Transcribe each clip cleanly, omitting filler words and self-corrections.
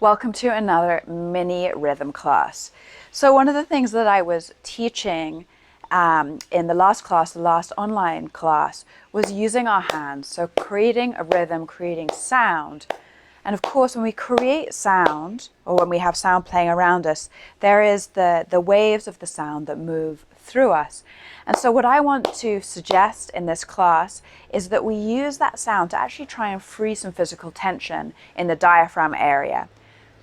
Welcome to another mini rhythm class. So one of the things that I was teaching in the last class, the last online class, was using our hands. So creating a rhythm, creating sound. And of course, when we create sound, or when we have sound playing around us, there is the waves of the sound that move through us. And so what I want to suggest in this class is that we use that sound to actually try and free some physical tension in the diaphragm area.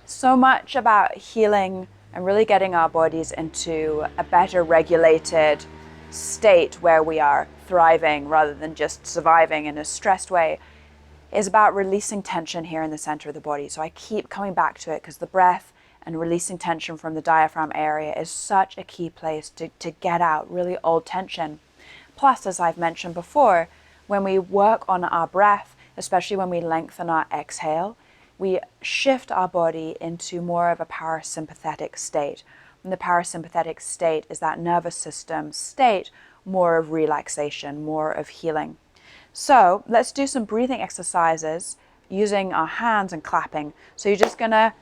So much about healing and really getting our bodies into a better regulated state where we are thriving rather than just surviving in a stressed way is about releasing tension here in the center of the body. So I keep coming back to it because the breath and releasing tension from the diaphragm area is such a key place to get out really old tension. Plus, as I've mentioned before, when we work on our breath, especially when we lengthen our exhale, we shift our body into more of a parasympathetic state. And the parasympathetic state is that nervous system state, more of relaxation, more of healing. So let's do some breathing exercises using our hands and clapping. So you're just gonna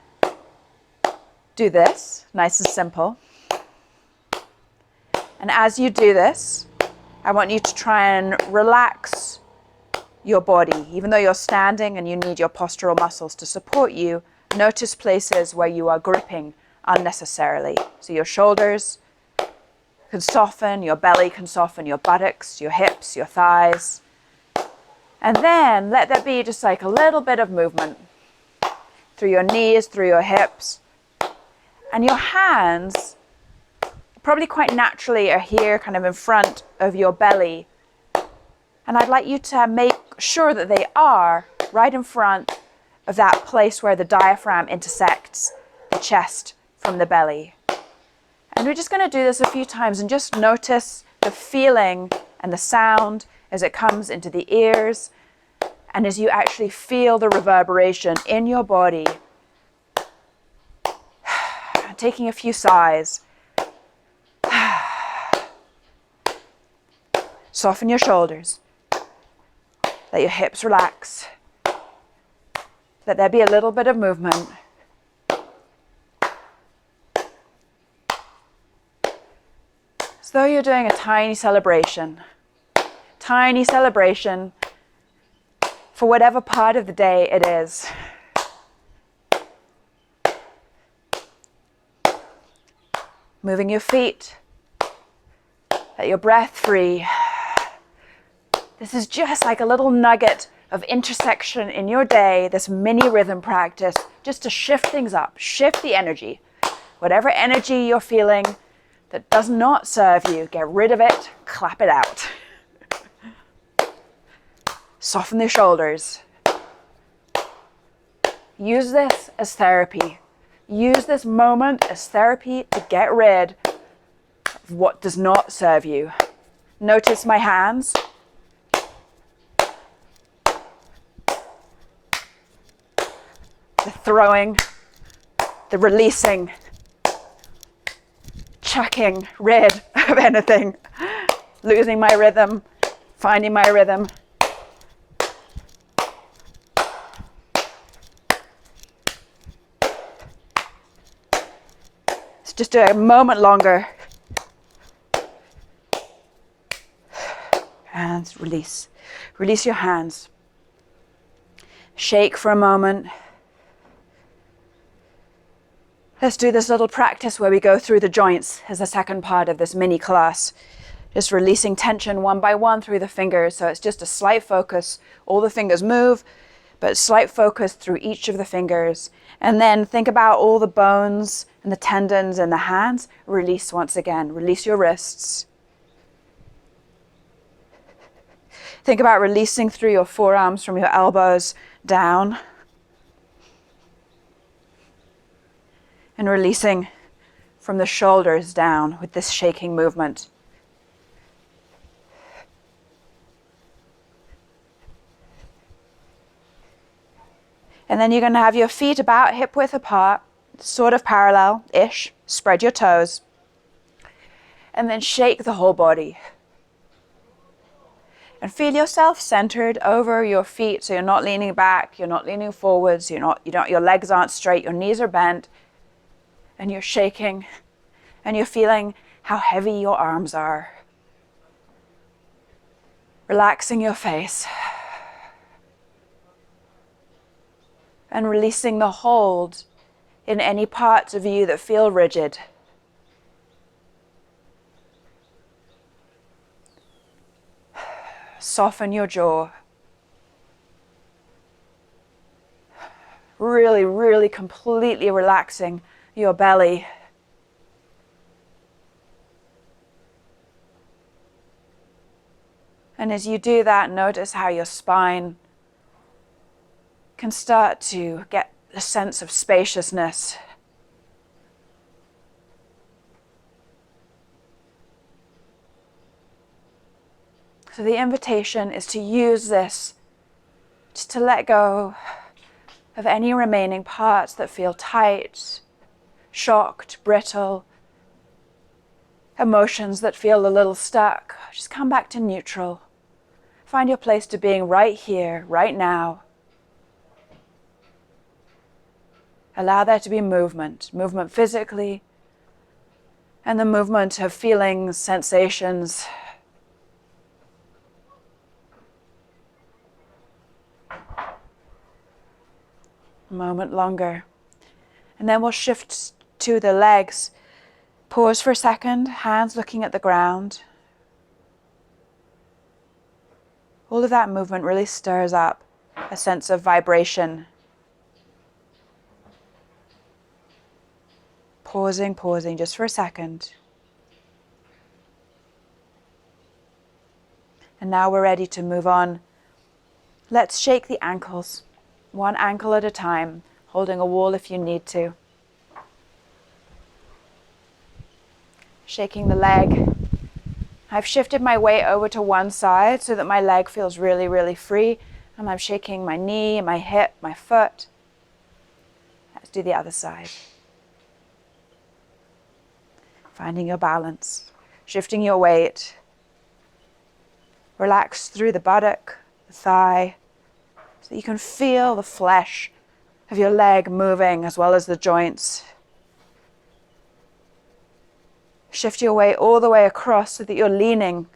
do this, nice and simple. And as you do this, I want you to try and relax your body. Even though you're standing and you need your postural muscles to support you, notice places where you are gripping unnecessarily. So your shoulders can soften, your belly can soften, your buttocks, your hips, your thighs. And then let there be just like a little bit of movement through your knees, through your hips. And your hands probably quite naturally are here kind of in front of your belly. And I'd like you to make sure that they are right in front of that place where the diaphragm intersects the chest from the belly. And we're just going to do this a few times and just notice the feeling and the sound as it comes into the ears and as you actually feel the reverberation in your body. Taking a few sighs. Soften your shoulders. Let your hips relax. Let there be a little bit of movement. As though you're doing a tiny celebration. Tiny celebration for whatever part of the day it is. Moving your feet. Let your breath free. This is just like a little nugget of intersection in your day, this mini rhythm practice, just to shift things up, shift the energy. Whatever energy you're feeling that does not serve you, get rid of it, clap it out. Soften the shoulders. Use this as therapy. Use this moment as therapy to get rid of what does not serve you. Notice my hands. The throwing, the releasing, chucking rid of anything, losing my rhythm, finding my rhythm. Let's just do it a moment longer. And release. Release your hands. Shake for a moment. Let's do this little practice where we go through the joints as the second part of this mini class. Just releasing tension one by one through the fingers. So it's just a slight focus. All the fingers move, but slight focus through each of the fingers. And then think about all the bones and the tendons in the hands. Release once again. Release your wrists. Think about releasing through your forearms from your elbows down. And releasing from the shoulders down with this shaking movement. And then you're going to have your feet about hip width apart, sort of parallel-ish. Spread your toes. And then shake the whole body. And feel yourself centered over your feet, so you're not leaning back, you're not leaning forwards, your legs aren't straight, your knees are bent, and you're shaking, and you're feeling how heavy your arms are. Relaxing your face. And releasing the hold in any parts of you that feel rigid. Soften your jaw. Really, really completely relaxing your belly. And as you do that, notice how your spine can start to get a sense of spaciousness. So the invitation is to use this just to let go of any remaining parts that feel tight, shocked, brittle, emotions that feel a little stuck. Just come back to neutral. Find your place to being right here, right now. Allow there to be movement physically, and the movement of feelings, sensations. A moment longer. And then we'll shift to the legs. Pause for a second, hands looking at the ground. All of that movement really stirs up a sense of vibration. Pausing just for a second. And now we're ready to move on. Let's shake the ankles, one ankle at a time, holding a wall if you need to. Shaking the leg. I've shifted my weight over to one side so that my leg feels really, really free. And I'm shaking my knee, my hip, my foot. Let's do the other side. Finding your balance, shifting your weight. Relax through the buttock, the thigh, so that you can feel the flesh of your leg moving as well as the joints. Shift your weight all the way across so that you're leaning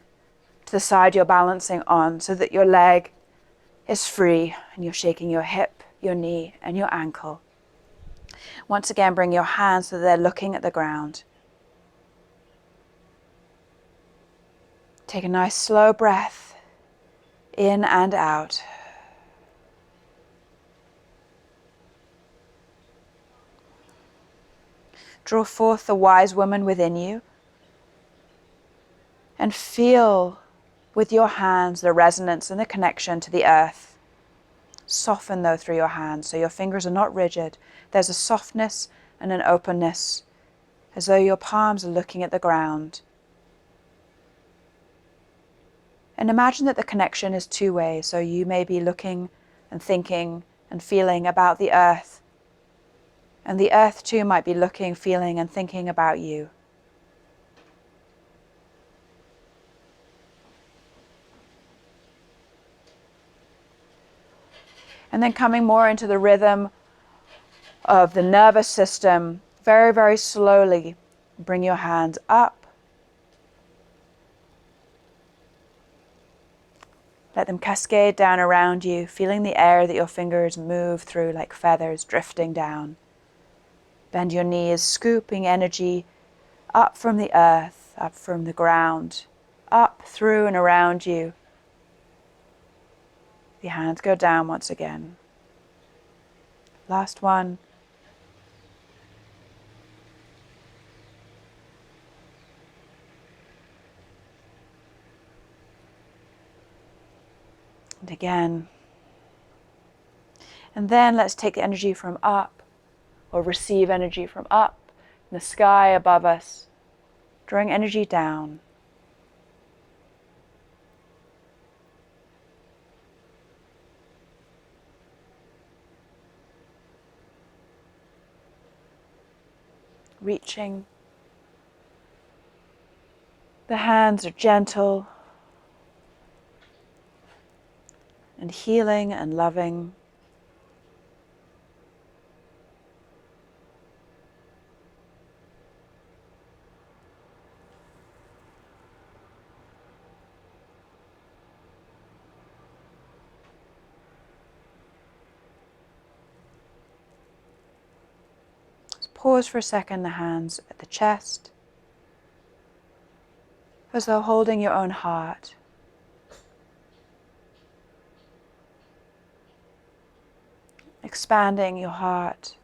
to the side you're balancing on, so that your leg is free and you're shaking your hip, your knee, and your ankle. Once again, bring your hands so that they're looking at the ground. Take a nice slow breath in and out. Draw forth the wise woman within you and feel with your hands the resonance and the connection to the earth. Soften though through your hands so your fingers are not rigid. There's a softness and an openness as though your palms are looking at the ground. And imagine that the connection is two ways. So you may be looking and thinking and feeling about the earth. And the earth too might be looking, feeling, and thinking about you. And then coming more into the rhythm of the nervous system, very, very slowly, bring your hands up. Let them cascade down around you, feeling the air that your fingers move through like feathers drifting down. Bend your knees, scooping energy up from the earth, up from the ground, up through and around you. The hands go down once again. Last one. And again. And then let's take the energy from up, or receive energy from up in the sky above us, drawing energy down. Reaching. The hands are gentle. and healing and loving. Just pause for a second, the hands at the chest, as though holding your own heart. Expanding your heart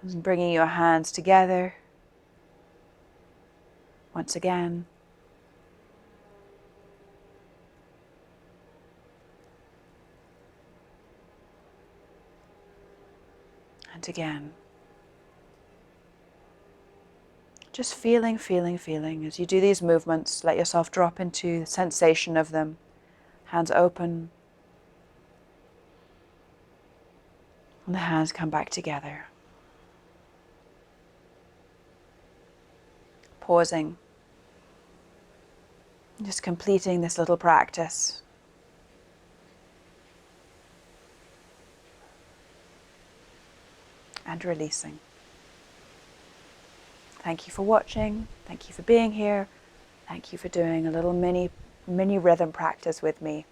and bringing your hands together once again. And again. Just feeling, feeling, feeling. As you do these movements, let yourself drop into the sensation of them. Hands open. And the hands come back together. Pausing. Just completing this little practice. And releasing. Thank you for watching. Thank you for being here. Thank you for doing a little mini rhythm practice with me.